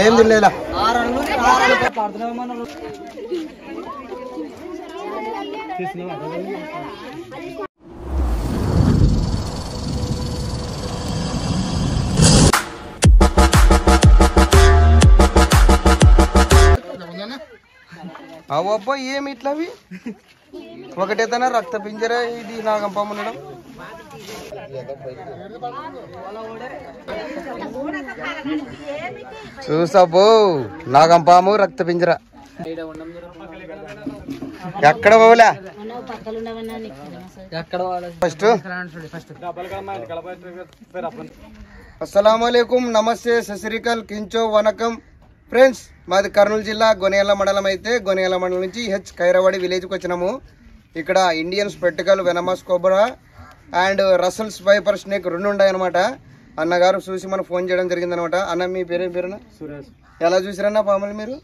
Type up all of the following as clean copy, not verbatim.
ఏం తినలేదా? అవబ్బా ఏమి ఇట్లవి ఒకటేతనా రక్త పింజర ఇది నాగంపాము ఉండడం. చూసాబో నాగంపాము రక్త పింజర ఎక్కడ పోలే ఫస్ట్. అస్సలాముఅలైకుం, నమస్తే, సస్రీకల్, కించో, వనకం ఫ్రెండ్స్. మాది కర్నూలు జిల్లా గొనేల మండలం. అయితే గొనేల మండలం నుంచి హెచ్ ఖైరవాడి విలేజ్కి వచ్చినాము. ఇక్కడ Indian spectacled, venomous cobra and Russell's viper snake రెండు ఉన్నాయన్నమాట. అన్నగారు చూసి మనం ఫోన్ చేయడం జరిగింది అనమాట. అన్న మీ పేరేం పేరునా? సురేష్. ఎలా చూసారన్న పాములు మీరు?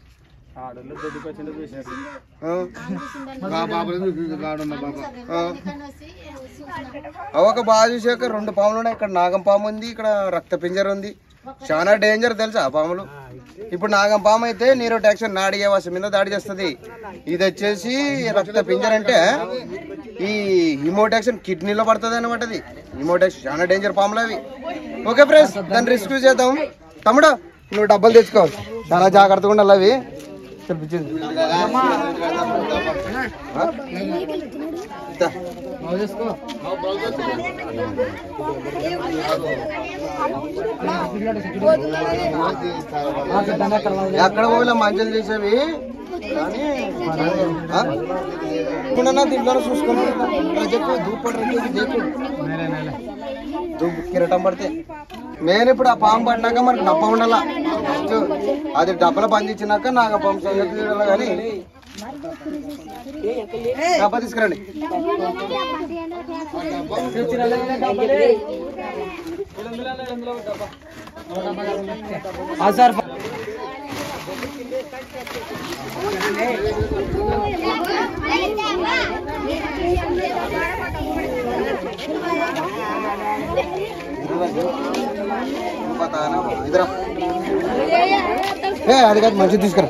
ఒక బాగా చూసాక రెండు పాములు ఉన్నాయి. ఇక్కడ నాగం పాము ఉంది, ఇక్కడ రక్త పింజర ఉంది. చాలా డేంజర్ తెలుసా ఆ పాములు. ఇప్పుడు నాగం పాము అయితే నీరోటాక్సిన్ నాడి వ్యవస్థ మీద దాడి చేస్తుంది. ఇది వచ్చేసి రక్త పింజర అంటే ఈ హిమోటాక్సిన్ కిడ్నీలో పడుతుంది అనమాట. అది హిమోటాక్సిన్ చాలా డేంజర్ పాములు అవి. ఓకే ఫ్రెండ్స్, దాన్ని రెస్క్యూ చేద్దాం. తమ్ముడు నువ్వు డబ్బులు తెచ్చుకోవాలి, చాలా జాగ్రత్తగా ఉండాలి అవి. ఎక్కడ పోయినా మంచిలు చేసేవి దీంట్లో చూసుకున్నాను కిరటం పడితే. నేను ఇప్పుడు ఆ పాము పడినాక మనకి డబ్బా ఉండాల. అది డబ్బల పండించినాక నాకు పాము సంగతి చూడాలి. కానీ డబ్బా తీసుకురండి. అది కాదు, మంచిది తీసుకురా.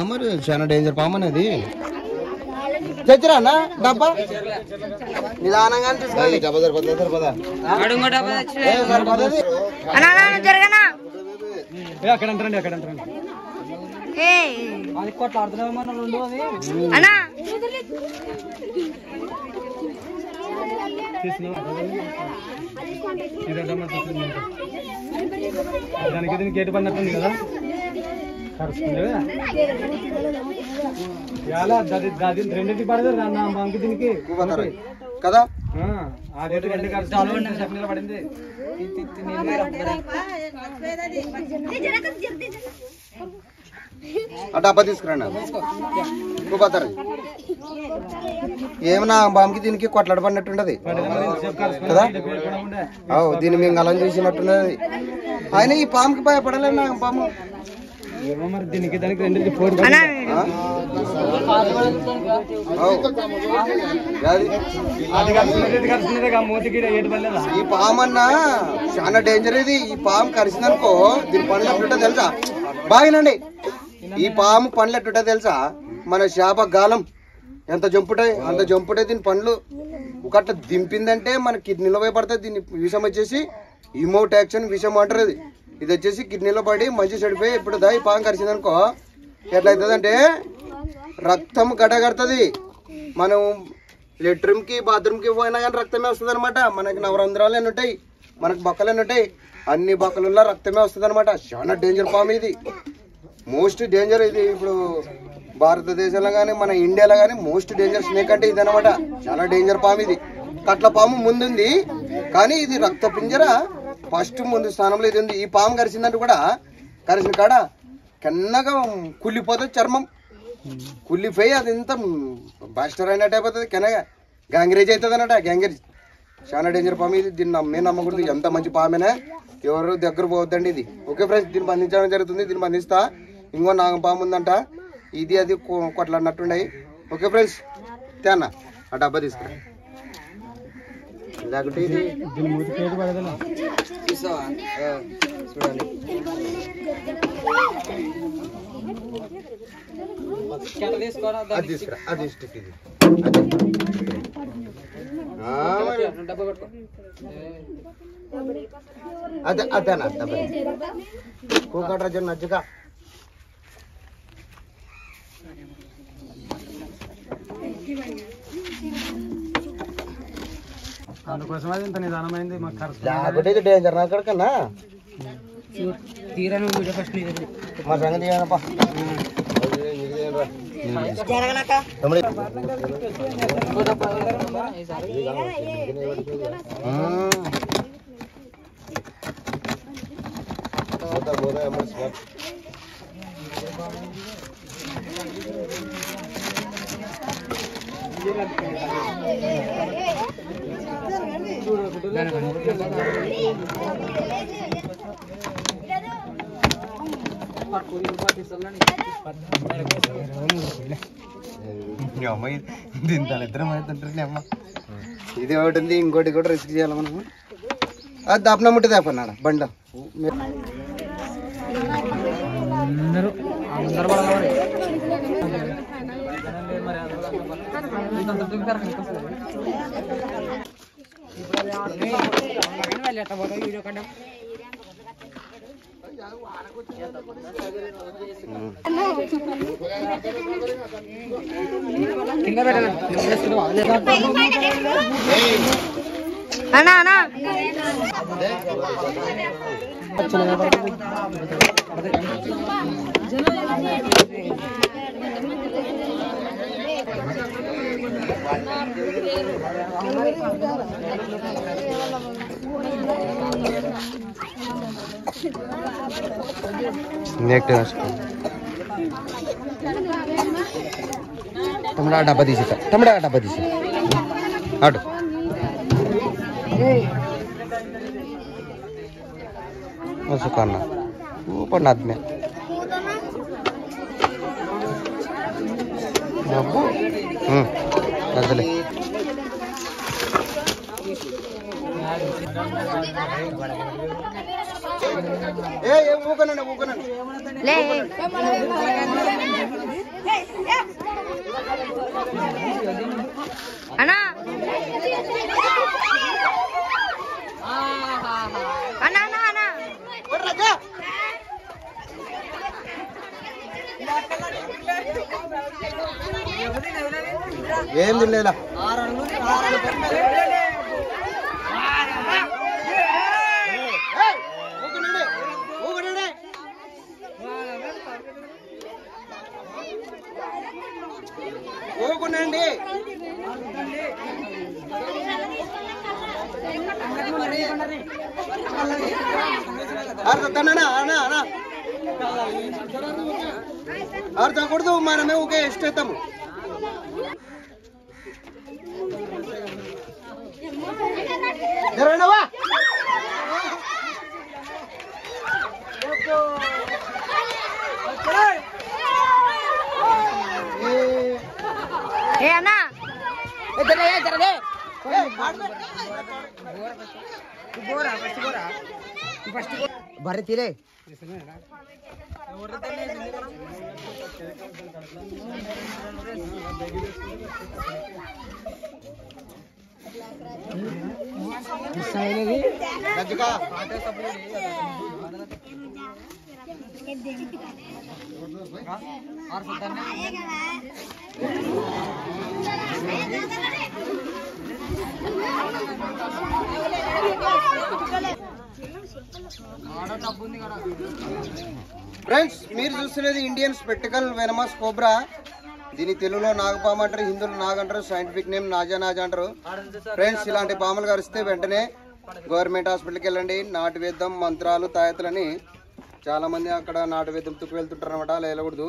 మరి చాలా డేంజర్ పాము అనేది. తెచ్చిరానా డబ్బా? నిదానంగా తీసుకోండి. దానికి దీనికి గేటు పడినట్టుంది కదా రెండింటి పడదు బాంకి దీనికి కదా. పడింది. ఆ డబ్బా తీసుకురండి. పోతారు ఏమన్నా బాంకి దీనికి కొట్లాడ పడినట్టుంటది కదా. దీన్ని మేము అలం చేసినట్టున్నది. ఆయన ఈ పాముకి భయపడలే నా పాము. మరి దీనికి దానికి రెండింటి ఈ పాము అన్నా చాలా డేంజర్. ఇది ఈ పాము కరిసిందనుకో దీని పండ్లు ఎట్టుంటో తెలుసా? బాగినండి. ఈ పాము పండ్లు ఎట్టుంటో తెలుసా? మన చేప గాలం ఎంత జంపుటాయి అంత జంపుటాయి. దీని పండ్లు ఒకట్లా దింపిందంటే మన కిడ్నీలో పడుతుంది. దీని విషం వచ్చేసి హిమోటాక్సిన్ విషం అంటారు. ఇది వచ్చేసి కిడ్నీలో పడి మంచి చెడిపోయి ఇప్పుడు ఈ పాము కరిచిందనుకో ఎట్లయితుంది అంటే రక్తం గడ్డగడుతుంది. మనం లెట్రూమ్ కి బాత్రూమ్ కి పోయినా కానీ రక్తమే వస్తుంది అనమాట. మనకి నవరంధ్రాలు ఎన్ని ఉంటాయి, మనకు బక్కలు ఎన్ని ఉంటాయి, అన్ని బక్కలలో రక్తమే వస్తుంది అనమాట. చాలా డేంజర్ పాము ఇది, మోస్ట్ డేంజర్. ఇది ఇప్పుడు భారతదేశంలో కానీ మన ఇండియాలో కానీ మోస్ట్ డేంజర్ స్నేక్ అంటే ఇది అనమాట. చాలా డేంజర్ పాము ఇది. కట్ల పాము ముందుంది కానీ ఇది రక్త పింజర ఫస్ట్ ముందు స్థానంలో ఇది ఉంది. ఈ పాము కరిచిందంటే కూడా కరిసిన కాడ కన్నగా కుళ్ళిపోతుంది చర్మం. కుళ్ళిపోయి అది ఇంత బాస్టర్ అయినట్టు అయిపోతుంది కెనగా గ్యాంగ్రేజ్ అవుతుంది అన్నట్ట గ్యాంగ్రేజ్ చాలా డేంజర్ పాము ఇది. దీన్ని నమ్మే నమ్మకూడదు. ఎంత మంచి పామేనా ఎవరు దగ్గర పోవద్దండి ఇది. ఓకే ఫ్రెండ్స్, దీన్ని బంధించడం జరుగుతుంది. దీన్ని బంధిస్తా. ఇంకో నాగం పాము ఉందంట, ఇది అది కొట్లాడినట్టున్నాయి. ఓకే ఫ్రెండ్స్, తేనా ఆ డబ్బా తీసుకురా. లేకుంటే ఇది చూడండి. అది తీసుకురా, అది స్టిక్ ఇది అదే అదేనా డబ్బా కూకట్రా జన్ నజ్జగా. అందుకోసం అది ఇంత నిదానమైంది మాకు ఖర్చు. లేకపోతే ఇది డేంజర్ నా కన్నా మా సంగతి ఏనప్పా. అమ్మ దీని తన ఇద్దరం అవుతుంటారు అమ్మ. ఇది ఒకటి ఉంది, ఇంకోటి కూడా రిస్క్ చేయాలి మనము. అది దాపన ముట్టి దాపన్నాడు బండ్లో. అన్నా అన్నా తమ్ముడా డబ్బా తీసేట, తమ్ముడా డబ్బా తీసే అటు సుఖాన్న ऊपर नाद में चले ले అన్నా అన్నా అన్నా అన్నా ఏం తినలేదా ఊరుకునండి. అర్థకూడదు మనమే ఊకే ఇష్టము. జరగనవా ఏ అన్నా బర్రె తీరే ఫ్రెండ్స్, మీరు చూస్తున్నది ఇండియన్ స్పెక్టికల్ వెనమస్ కోబ్రా. దీని తెలుగులో నాగపాము అంటారు, హిందువులు నాగ్ అంటారు, సైంటిఫిక్ నేమ్ నాజా అంటారు. ఫ్రెండ్స్, ఇలాంటి పాములు కరిస్తే వెంటనే గవర్నమెంట్ హాస్పిటల్కి వెళ్ళండి. నాటు వేద్దాం, మంత్రాలు, తాయతులని చాలా మంది అక్కడ నాటు వెతుకు వెళ్తుంటారు అనమాట, అలా వెళ్ళకూడదు.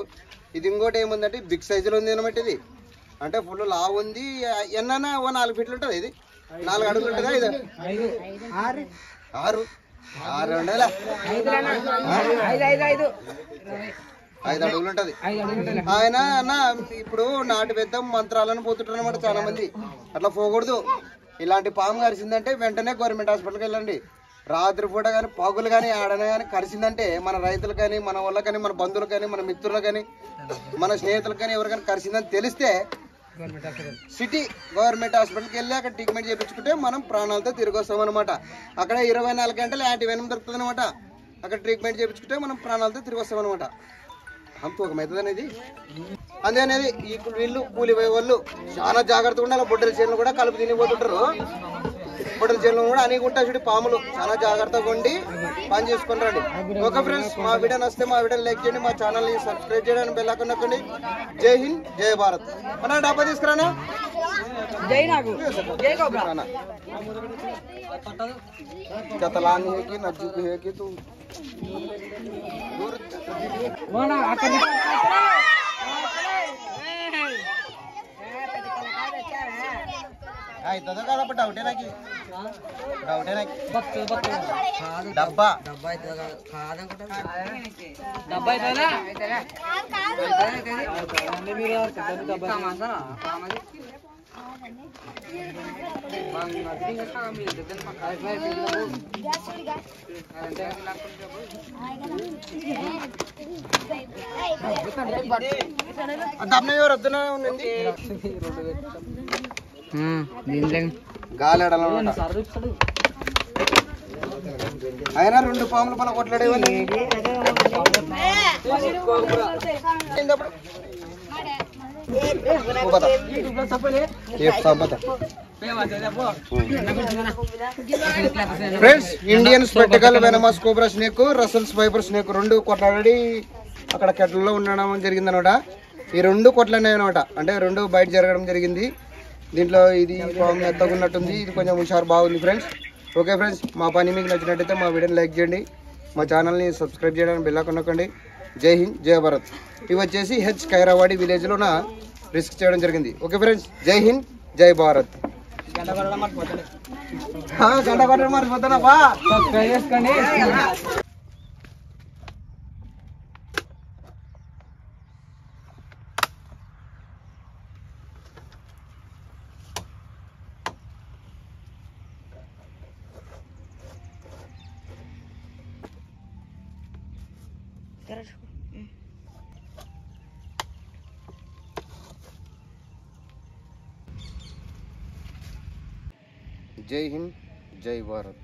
ఇది ఇంకోటి ఏముందంటే బిగ్ సైజులో ఉంది అనమాట. ఇది అంటే ఫుల్ లావు ఉంది. ఎన్న ఓ 4 ఫీట్లు ఉంటుంది. ఇది 4 అడుగులు ఉంటుందా? ఇది 6 ఉండాలా? 5 అడుగులు ఉంటది. ఆయన అన్న ఇప్పుడు నాటు వేద్దాం మంత్రాలను పోతుంటారు అనమాట చాలా మంది. అట్లా పోకూడదు. ఇలాంటి పాము కరిసిందంటే వెంటనే గవర్నమెంట్ హాస్పిటల్కి వెళ్ళండి. రాత్రి పూట కానీ పగులు కానీ ఆడన కానీ కరిసిందంటే మన రైతులు కానీ మన వాళ్ళకి కానీ మన బంధువులు కానీ మన మిత్రులు కానీ మన స్నేహితులకు కానీ ఎవరికైనా కరిసిందని తెలిస్తే సిటీ గవర్నమెంట్ హాస్పిటల్కి వెళ్ళి అక్కడ ట్రీట్మెంట్ చేయించుకుంటే మనం ప్రాణాలతో తిరిగి వస్తాం అనమాట. అక్కడ 24 గంటలు యాంటీవెనం దొరుకుతుంది అనమాట. అక్కడ ట్రీట్మెంట్ చేయించుకుంటే మనం ప్రాణాలతో తిరిగి వస్తాం అనమాట. అంత ఒక మెథడ్ అనేది. అందుకనేది ఇప్పుడు వీళ్ళు కూలిపోయే వాళ్ళు చాలా జాగ్రత్తగా ఉండాలి. బొడ్డల చేనులు కూడా కలుపు తినిపోతుంటారు. బొడ్డల చేనులు కూడా అనేక ఉంటాయి చూడు పాములు. చాలా జాగ్రత్తగా ఉండి పని చేసుకుని రండి. ఓకే ఫ్రెండ్స్, మా వీడియో నచ్చితే మా వీడియోని లైక్ చేయండి, మా ఛానల్ని సబ్స్క్రైబ్ చేయడానికి బెల్ ఐకాన్ నొక్కండి. జై హింద్, జై భారత్. అన్నా డబ్బా తీసుకురానా? चतलानी है कि नज्जुक है कि तू అవుతుందో కదా డౌటే నాకు డబ్బా డబ్బు ఎవరు వద్దునే ఉందండి గాలి అయినా 2 పాములు పల కొట్లాడేవని friends, Indian spectacled venomous cobra snake, Russell's viper snake 2 కొట్లాడి అక్కడ కెట్లలో ఉండడం జరిగింది అనమాట. ఈ 2 కొట్లాడినాయి అనమాట. అంటే 2 బయట జరగడం జరిగింది. దీంట్లో ఇది పాము మెత్తగా ఉన్నట్టుంది, ఇది కొంచెం హుషారు బాగుంది ఫ్రెండ్స్. ఓకే ఫ్రెండ్స్, మా పని మీకు నచ్చినట్టయితే మా వీడియోని లైక్ చేయండి, మా ఛానల్ని సబ్స్క్రైబ్ చేయడానికి బెల్ ఐకాన్ నొక్కండి. జై హింద్, జై భారత్. ఇవి వచ్చేసి హెచ్ ఖైరావాడి విలేజ్లోన రిస్క్ చేయడం జరిగింది. ఓకే ఫ్రెండ్స్, జై హింద్, జై భారత్. గంట కొట్టడం మర్చిపోతున్నా బా. సబ్స్క్రైబ్ చేసుకోండి. जय हिंद, जय भारत.